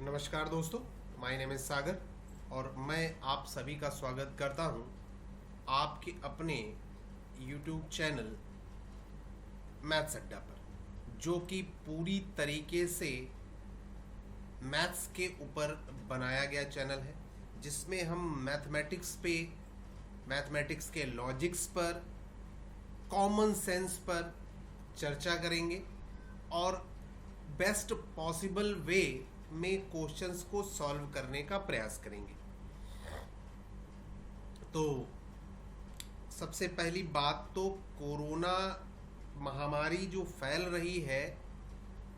नमस्कार दोस्तों, my name is सागर और मैं आप सभी का स्वागत करता हूं आपके अपने YouTube चैनल मैथ्स अड्डा पर, जो कि पूरी तरीके से मैथ्स के ऊपर बनाया गया चैनल है, जिसमें हम मैथमेटिक्स के लॉजिक्स पर, कॉमन सेंस पर चर्चा करेंगे और बेस्ट पॉसिबल वे में क्वेश्चंस को सॉल्व करने का प्रयास करेंगे। तो सबसे पहली बात तो कोरोना महामारी जो फैल रही है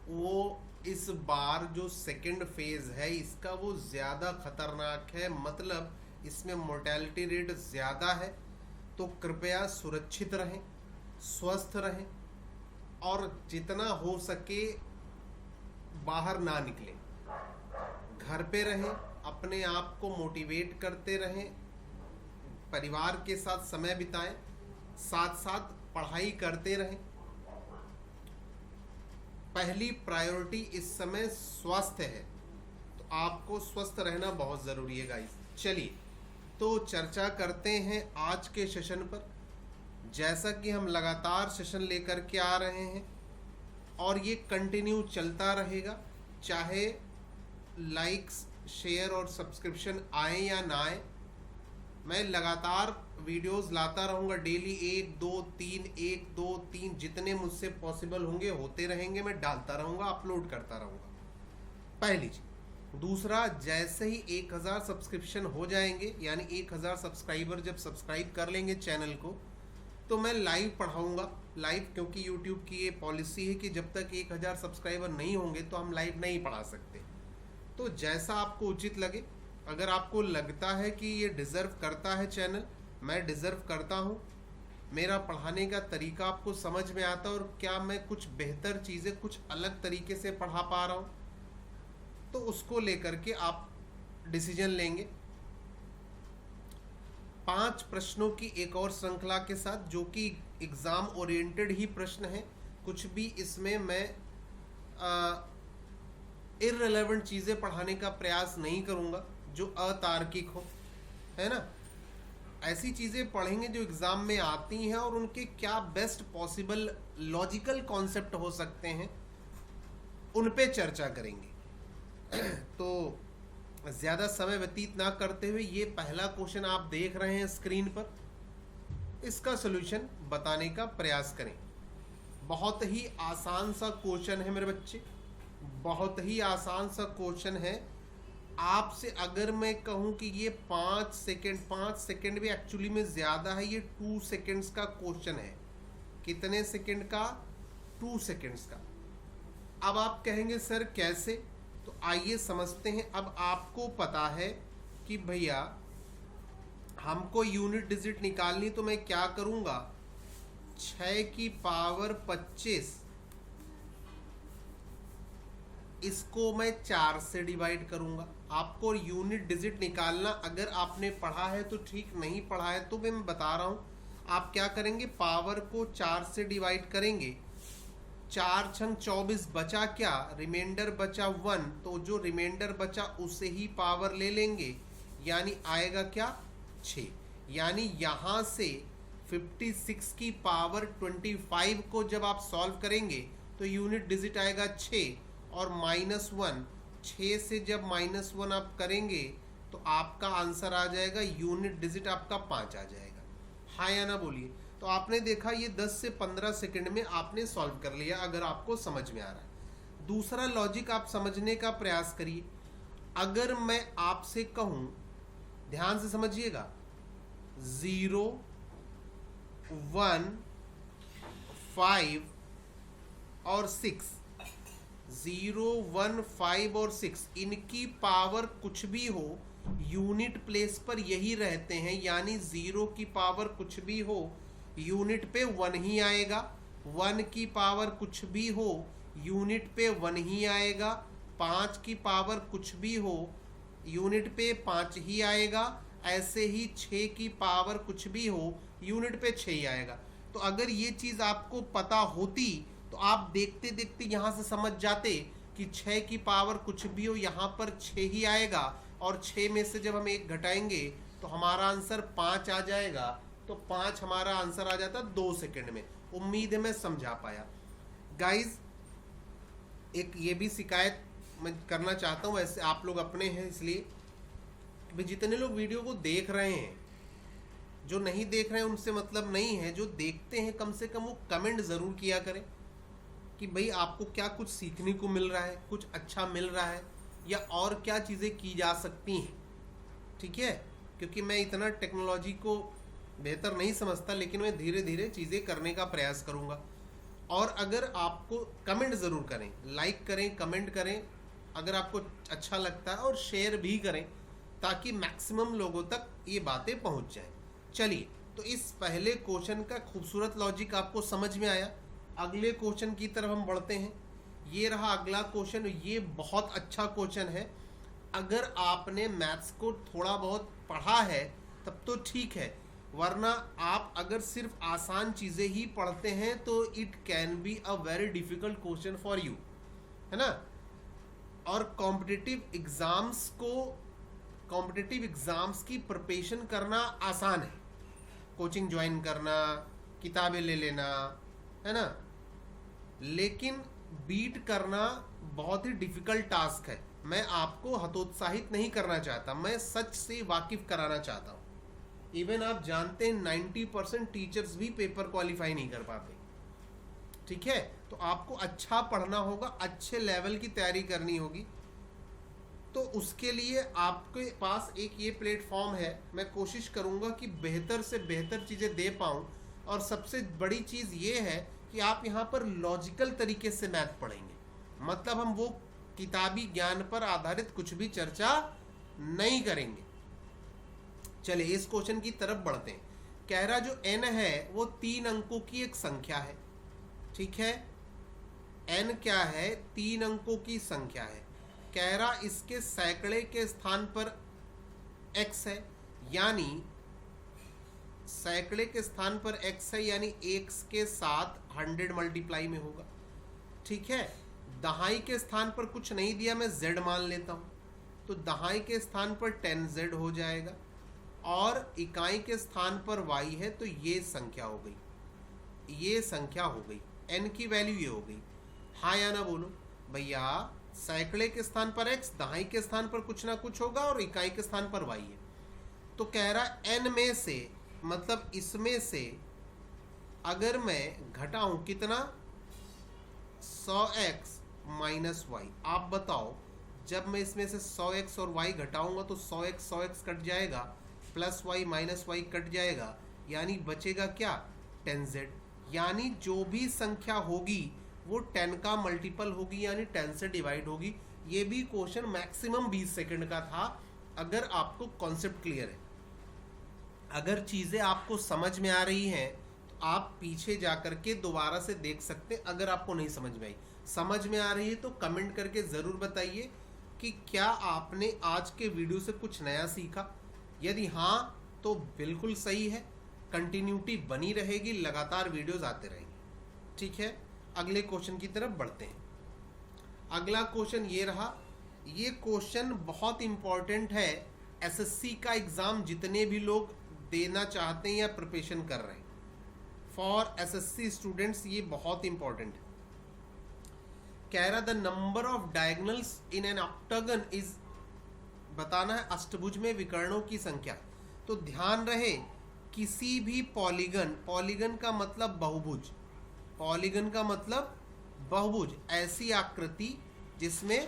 वो इस बार जो सेकंड फेज है इसका वो ज़्यादा खतरनाक है, मतलब इसमें मोर्टेलिटी रेट ज़्यादा है। तो कृपया सुरक्षित रहें, स्वस्थ रहें और जितना हो सके बाहर ना निकलें, घर पे रहें, अपने आप को मोटिवेट करते रहें, परिवार के साथ समय बिताएं, साथ साथ पढ़ाई करते रहें। पहली प्रायोरिटी इस समय स्वास्थ्य है, तो आपको स्वस्थ रहना बहुत ज़रूरी है गाइस। चलिए तो चर्चा करते हैं आज के सेशन पर। जैसा कि हम लगातार सेशन लेकर के आ रहे हैं और ये कंटिन्यू चलता रहेगा, चाहे लाइक्स, शेयर और सब्सक्रिप्शन आए या ना आए, मैं लगातार वीडियोस लाता रहूँगा। डेली 1 2 3 जितने मुझसे पॉसिबल होंगे होते रहेंगे, मैं डालता रहूँगा, अपलोड करता रहूँगा। पहली चीज। दूसरा, जैसे ही 1000 सब्सक्रिप्शन हो जाएंगे, यानी 1000 सब्सक्राइबर जब सब्सक्राइब कर लेंगे चैनल को, तो मैं लाइव पढ़ाऊँगा। लाइव, क्योंकि यूट्यूब की ये पॉलिसी है कि जब तक 1000 सब्सक्राइबर नहीं होंगे तो हम लाइव नहीं पढ़ा सकते। तो जैसा आपको उचित लगे, अगर आपको लगता है कि ये डिज़र्व करता है चैनल, मैं डिज़र्व करता हूँ, मेरा पढ़ाने का तरीका आपको समझ में आता है और क्या मैं कुछ बेहतर चीज़ें कुछ अलग तरीके से पढ़ा पा रहा हूँ, तो उसको लेकर के आप डिसीजन लेंगे। 5 प्रश्नों की एक और श्रृंखला के साथ, जो कि एग्ज़ाम ओरिएंटेड ही प्रश्न है। कुछ भी इसमें मैं इररिलेवेंट चीज़ें पढ़ाने का प्रयास नहीं करूँगा जो अतार्किक हो, है ना। ऐसी चीज़ें पढ़ेंगे जो एग्ज़ाम में आती हैं और उनके क्या बेस्ट पॉसिबल लॉजिकल कॉन्सेप्ट हो सकते हैं, उन पे चर्चा करेंगे। तो ज़्यादा समय व्यतीत ना करते हुए, ये पहला क्वेश्चन आप देख रहे हैं स्क्रीन पर, इसका सॉल्यूशन बताने का प्रयास करें। बहुत ही आसान सा क्वेश्चन है मेरे बच्चे, बहुत ही आसान सा क्वेश्चन है। आपसे अगर मैं कहूं कि ये 5 सेकेंड भी एक्चुअली में ज़्यादा है, ये 2 सेकेंड्स का क्वेश्चन है। कितने सेकेंड का? 2 सेकेंड्स का। अब आप कहेंगे सर कैसे, तो आइए समझते हैं। अब आपको पता है कि भैया हमको यूनिट डिजिट निकालनी, तो मैं क्या करूँगा, 6 की पावर 25 इसको मैं 4 से डिवाइड करूंगा। आपको यूनिट डिजिट निकालना, अगर आपने पढ़ा है तो ठीक, नहीं पढ़ा है तो मैं बता रहा हूँ। आप क्या करेंगे, पावर को 4 से डिवाइड करेंगे, 4 छंग 24 बचा क्या, रिमाइंडर बचा 1, तो जो रिमाइंडर बचा उसे ही पावर ले लेंगे, यानी आएगा क्या, 6। यानी यहाँ से 56 की पावर 25 को जब आप सॉल्व करेंगे तो यूनिट डिजिट आएगा 6 और -1। 6 से जब -1 आप करेंगे तो आपका आंसर आ जाएगा, यूनिट डिजिट आपका 5 आ जाएगा। हाँ या ना बोलिए। तो आपने देखा ये 10 से 15 सेकंड में आपने सॉल्व कर लिया, अगर आपको समझ में आ रहा है। दूसरा लॉजिक आप समझने का प्रयास करिए। अगर मैं आपसे कहूँ, ध्यान से समझिएगा, 0 1 5 और 6, 0 1 5 और 6, इनकी पावर कुछ भी हो, यूनिट प्लेस पर यही रहते हैं, यानी 0 की पावर कुछ भी हो, यूनिट पे 1 ही आएगा। 1 की पावर कुछ भी हो, यूनिट पे 1 ही आएगा। 5 की पावर कुछ भी हो, यूनिट पे 5 ही आएगा। ऐसे ही 6 की पावर कुछ भी हो, यूनिट पे 6 ही आएगा। तो अगर ये चीज़ आपको पता होती तो आप देखते देखते यहाँ से समझ जाते कि 6 की पावर कुछ भी हो यहाँ पर 6 ही आएगा, और 6 में से जब हम 1 घटाएंगे तो हमारा आंसर 5 आ जाएगा। तो 5 हमारा आंसर आ जाता 2 सेकंड में। उम्मीद है मैं समझा पाया। गाइज एक ये भी शिकायत मैं करना चाहता हूँ, वैसे आप लोग अपने हैं इसलिए भाई जितने लोग वीडियो को देख रहे हैं, जो नहीं देख रहे हैं उनसे मतलब नहीं है, जो देखते हैं कम से कम वो कमेंट ज़रूर किया करें कि भाई आपको क्या कुछ सीखने को मिल रहा है, कुछ अच्छा मिल रहा है, या और क्या चीज़ें की जा सकती हैं। ठीक है, क्योंकि मैं इतना टेक्नोलॉजी को बेहतर नहीं समझता, लेकिन मैं धीरे धीरे चीज़ें करने का प्रयास करूँगा। और अगर आपको कमेंट ज़रूर करें, लाइक करें, कमेंट करें अगर आपको अच्छा लगता है, और शेयर भी करें ताकि मैक्सिमम लोगों तक ये बातें पहुंच जाएं। चलिए, तो इस पहले क्वेश्चन का खूबसूरत लॉजिक आपको समझ में आया। अगले क्वेश्चन की तरफ हम बढ़ते हैं। ये रहा अगला क्वेश्चन। ये बहुत अच्छा क्वेश्चन है। अगर आपने मैथ्स को थोड़ा बहुत पढ़ा है तब तो ठीक है, वरना आप अगर सिर्फ आसान चीज़ें ही पढ़ते हैं तो it can be a very difficult question for you, है ना। और कॉम्पिटिटिव एग्ज़ाम्स की प्रिपरेशन करना आसान है, कोचिंग ज्वाइन करना, किताबें ले लेना, है ना, लेकिन बीट करना बहुत ही डिफ़िकल्ट टास्क है। मैं आपको हतोत्साहित नहीं करना चाहता, मैं सच से वाकिफ़ कराना चाहता हूँ। इवन आप जानते हैं 90% टीचर्स भी पेपर क्वालिफाई नहीं कर पाते। ठीक है, तो आपको अच्छा पढ़ना होगा, अच्छे लेवल की तैयारी करनी होगी। तो उसके लिए आपके पास एक ये प्लेटफॉर्म है। मैं कोशिश करूँगा कि बेहतर से बेहतर चीज़ें दे पाऊँ, और सबसे बड़ी चीज़ ये है कि आप यहाँ पर लॉजिकल तरीके से मैथ पढ़ेंगे। मतलब हम वो किताबी ज्ञान पर आधारित कुछ भी चर्चा नहीं करेंगे। चलिए इस क्वेश्चन की तरफ बढ़ते हैं। कह रहा जो n है वो 3 अंकों की एक संख्या है। ठीक है, n क्या है? 3 अंकों की संख्या है। कह रहा इसके सैकड़े के स्थान पर x है, यानी सैकड़े के स्थान पर x है, यानी x के साथ 100 मल्टीप्लाई में होगा। ठीक है, दहाई के स्थान पर कुछ नहीं दिया, मैं z मान लेता हूँ, तो दहाई के स्थान पर 10z हो जाएगा, और इकाई के स्थान पर y है, तो ये संख्या हो गई, ये संख्या हो गई, n की वैल्यू ये हो गई। हाँ या ना बोलो भैया। सैकड़े के स्थान पर x, दहाई के स्थान पर कुछ ना कुछ होगा, और इकाई के स्थान पर y है। तो कह रहा n में से, मतलब इसमें से अगर मैं घटाऊं कितना, 100x माइनस y। आप बताओ, जब मैं इसमें से 100x और y घटाऊंगा तो 100x कट जाएगा, plus y minus y cut जाएगा, यानी बचेगा क्या? 10z। यानी जो भी संख्या होगी वो 10 का मल्टीपल होगी, यानी 10 से डिवाइड होगी। ये भी क्वेश्चन मैक्सिमम 20 सेकंड का था, अगर आपको कॉन्सेप्ट क्लियर है। अगर चीज़ें आपको समझ में आ रही हैं तो आप पीछे जा कर के दोबारा से देख सकते हैं। अगर आपको नहीं समझ में आई, समझ में आ रही है तो कमेंट करके ज़रूर बताइए कि क्या आपने आज के वीडियो से कुछ नया सीखा। यदि हाँ तो बिल्कुल सही है, कंटिन्यूटी बनी रहेगी, लगातार वीडियोस आते रहेंगे। ठीक है, अगले क्वेश्चन की तरफ बढ़ते हैं। अगला क्वेश्चन ये रहा। ये क्वेश्चन बहुत इम्पॉर्टेंट है, एसएससी का एग्ज़ाम जितने भी लोग देना चाहते हैं या प्रिपरेशन कर रहे हैं, फॉर एसएससी स्टूडेंट्स ये बहुत इम्पॉर्टेंट है। कह रहा the number of diagonals in an octagon is, बताना है अष्टभुज में विकर्णों की संख्या। तो ध्यान रहे किसी भी पॉलीगन, पॉलीगन का मतलब बहुभुज, पॉलीगन का मतलब बहुभुज, ऐसी आकृति जिसमें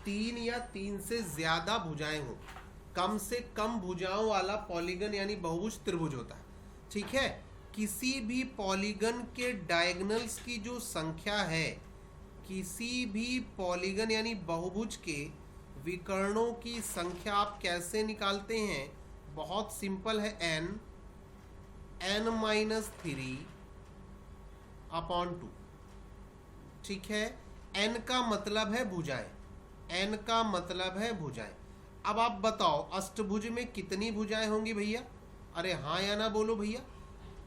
3 या 3 से ज़्यादा भुजाएं हों, कम से कम भुजाओं वाला पॉलीगन यानी बहुभुज त्रिभुज होता है। ठीक है, किसी भी पॉलीगन के डायगोनल्स की जो संख्या है, किसी भी पॉलीगन यानी बहुभुज के विकर्णों की संख्या आप कैसे निकालते हैं? बहुत सिंपल है, n माइनस 3 अपॉन 2। ठीक है, n का मतलब है भुजाएं, n का मतलब है भुजाएं। अब आप बताओ अष्टभुज में कितनी भुजाएं होंगी भैया? अरे हाँ या ना बोलो भैया।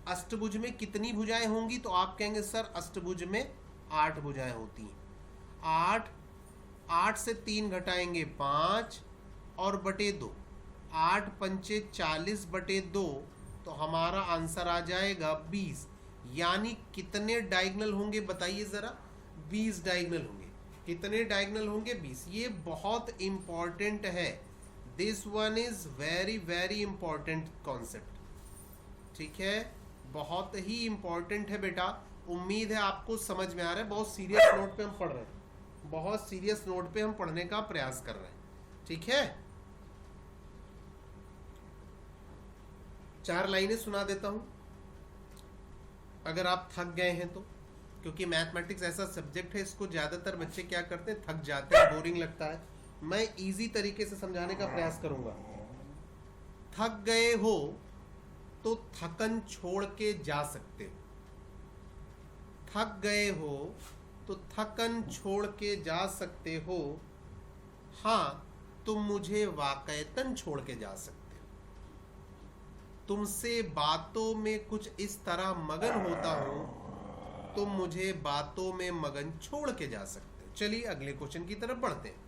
अष्टभुज में कितनी भुजाएं होंगी? तो आप कहेंगे सर अष्टभुज में 8 भुजाएं होती हैं। 8 8 से 3 घटाएंगे 5 और बटे 2, 8 पंचे 40 बटे 2, तो हमारा आंसर आ जाएगा 20। यानी कितने डायगोनल होंगे बताइए ज़रा? 20 डायगोनल होंगे। कितने डायगोनल होंगे? 20। ये बहुत इंपॉर्टेंट है। This one is very very important concept, ठीक है, बहुत ही इंपॉर्टेंट है बेटा। उम्मीद है आपको समझ में आ रहा है। बहुत सीरियस नोट पे हम पढ़ रहे हैं, बहुत सीरियस नोट पे हम पढ़ने का प्रयास कर रहे हैं, ठीक है। 4 लाइनें सुना देता हूं अगर आप थक गए हैं तो, क्योंकि मैथमेटिक्स ऐसा सब्जेक्ट है, इसको ज्यादातर बच्चे क्या करते हैं, थक जाते हैं, बोरिंग लगता है। मैं इजी तरीके से समझाने का प्रयास करूंगा। थक गए हो तो थकन छोड़ के जा सकते हो। थक गए हो तो थकन छोड़ के जा सकते हो। हाँ, तुम मुझे वाकईतन छोड़ के जा सकते हो। तुमसे बातों में कुछ इस तरह मगन होता हूं, तुम मुझे बातों में मगन छोड़ के जा सकते हो। चलिए अगले क्वेश्चन की तरफ बढ़ते हैं।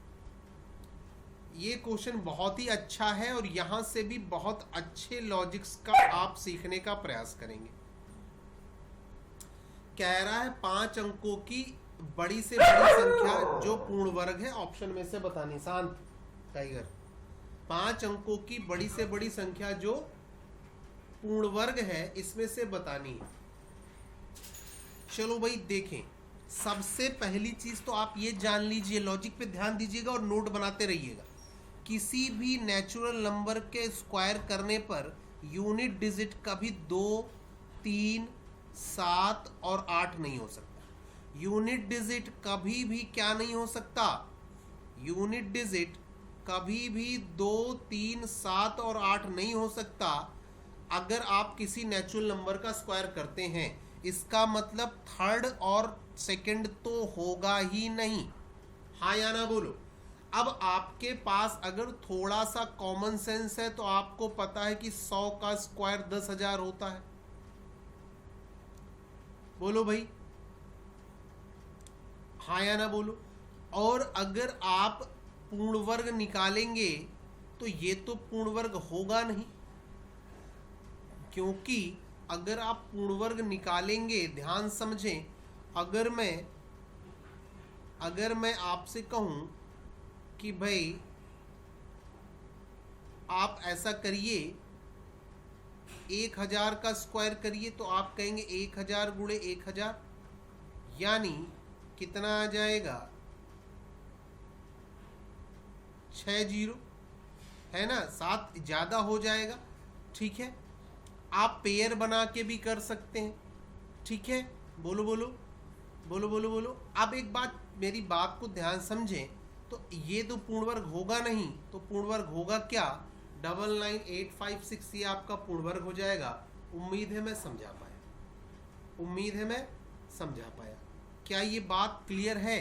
ये क्वेश्चन बहुत ही अच्छा है और यहां से भी बहुत अच्छे लॉजिक्स का आप सीखने का प्रयास करेंगे। कह रहा है 5 अंकों की बड़ी से बड़ी संख्या जो पूर्ण वर्ग है, ऑप्शन में से बतानी। शांत टाइगर। 5 अंकों की बड़ी से बड़ी संख्या जो पूर्ण वर्ग है, इसमें से बतानी है। चलो भाई देखें, सबसे पहली चीज तो आप ये जान लीजिए, लॉजिक पे ध्यान दीजिएगा और नोट बनाते रहिएगा। किसी भी नेचुरल नंबर के स्क्वायर करने पर यूनिट डिजिट कभी 2, 3, 7 और 8 नहीं हो सकता। यूनिट डिजिट कभी भी क्या नहीं हो सकता? यूनिट डिजिट कभी भी 2, 3, 7 और 8 नहीं हो सकता। अगर आप किसी नेचुरल नंबर का स्क्वायर करते हैं, इसका मतलब थर्ड और सेकंड तो होगा ही नहीं। हाँ या ना बोलो। अब आपके पास अगर थोड़ा सा कॉमन सेंस है तो आपको पता है कि 100 का स्क्वायर 10,000 होता है। बोलो भाई, हाँ या ना बोलो। और अगर आप पूर्ण वर्ग निकालेंगे तो ये तो पूर्ण वर्ग होगा नहीं, क्योंकि अगर आप पूर्ण वर्ग निकालेंगे, ध्यान समझें, अगर मैं आपसे कहूं कि भाई आप ऐसा करिए, 1000 का स्क्वायर करिए, तो आप कहेंगे 1000 गुणे 1000, यानी कितना आ जाएगा? 6 जीरो, है ना, 7 ज्यादा हो जाएगा, ठीक है। आप पेयर बना के भी कर सकते हैं, ठीक है। बोलो बोलो बोलो बोलो बोलो। अब एक बात, मेरी बात को ध्यान समझें, तो ये तो पूर्ण वर्ग होगा नहीं, तो पूर्ण वर्ग होगा क्या? 99856, ये आपका पूर्ण वर्ग हो जाएगा। उम्मीद है मैं समझा पाया, उम्मीद है मैं समझा पाया। क्या ये बात क्लियर है?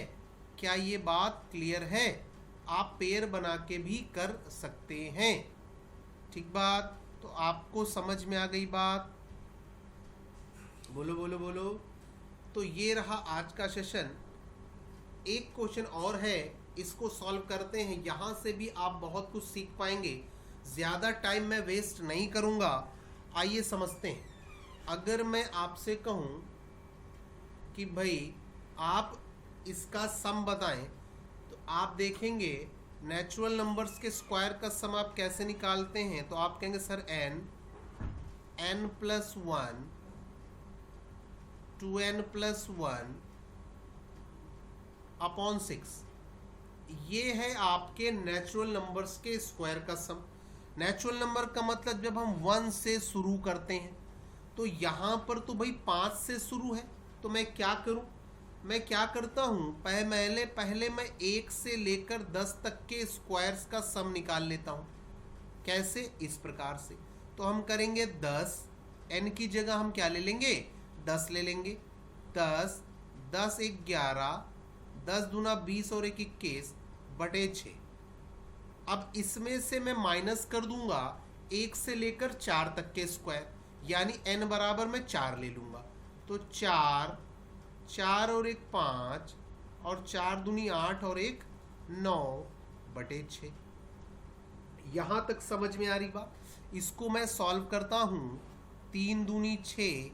क्या ये बात क्लियर है? आप पेयर बना के भी कर सकते हैं, ठीक बात। तो आपको समझ में आ गई बात? बोलो बोलो बोलो। तो ये रहा आज का सेशन। एक क्वेश्चन और है, इसको सॉल्व करते हैं। यहां से भी आप बहुत कुछ सीख पाएंगे। ज़्यादा टाइम मैं वेस्ट नहीं करूंगा, आइए समझते हैं। अगर मैं आपसे कहूं कि भाई आप इसका सम बताएं, तो आप देखेंगे नेचुरल नंबर्स के स्क्वायर का सम आप कैसे निकालते हैं। तो आप कहेंगे sir n plus 1, 2n plus 1 upon 6, ये है आपके नेचुरल नंबर्स के स्क्वायर का सम। नेचुरल नंबर का मतलब जब हम 1 से शुरू करते हैं, तो यहाँ पर तो भाई 5 से शुरू है, तो मैं क्या करूँ? मैं क्या करता हूँ, पहले मैं 1 से लेकर 10 तक के स्क्वायर्स का सम निकाल लेता हूँ। कैसे? इस प्रकार से। तो हम करेंगे 10, n की जगह हम क्या ले लेंगे? 10 ले लेंगे। 10, 10 1 11, 10 दूना 20 और 1 21 बटे 6। अब इसमें से मैं माइनस कर दूंगा 1 से लेकर 4 तक के स्क्वायर, यानी n बराबर मैं 4 ले लूंगा। तो 4 और 1 5 और 4 दूनी 8 और 1 9/6। यहां तक समझ में आ रही बात? इसको मैं सॉल्व करता हूं। 3 दूनी 6,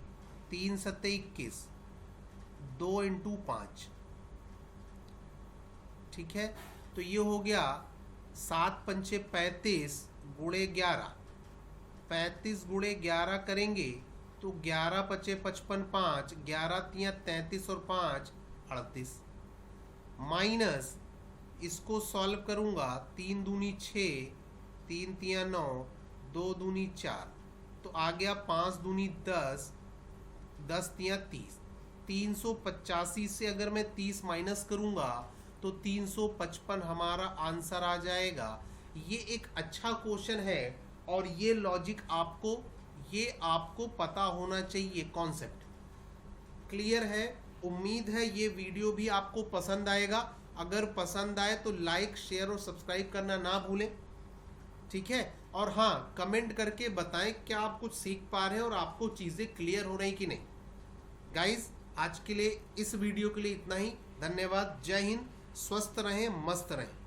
3 सत्ते 21, 2 × 5। ठीक है, तो ये हो गया 7 पंचे 35 गुणे 11। 35 गुणे 11 करेंगे तो 11 पचे 55, 5 11 तियां 33 और 5 38। माइनस इसको सॉल्व करूंगा। 3 दूनी 6, 3 तियां 9, 2 दूनी 4, तो आ गया 5 दूनी 10, 10 तियां 30। 385 से अगर मैं 30 माइनस करूंगा तो 355 हमारा आंसर आ जाएगा। ये एक अच्छा क्वेश्चन है और ये लॉजिक आपको पता होना चाहिए। कॉन्सेप्ट क्लियर है? उम्मीद है ये वीडियो भी आपको पसंद आएगा। अगर पसंद आए तो लाइक, शेयर और सब्सक्राइब करना ना भूलें। ठीक है, और हाँ, कमेंट करके बताएं क्या आप कुछ सीख पा रहे हैं और आपको चीज़ें क्लियर हो रही कि नहीं। गाइस, आज के लिए इस वीडियो के लिए इतना ही। धन्यवाद। जय हिंद। स्वस्थ रहें, मस्त रहें।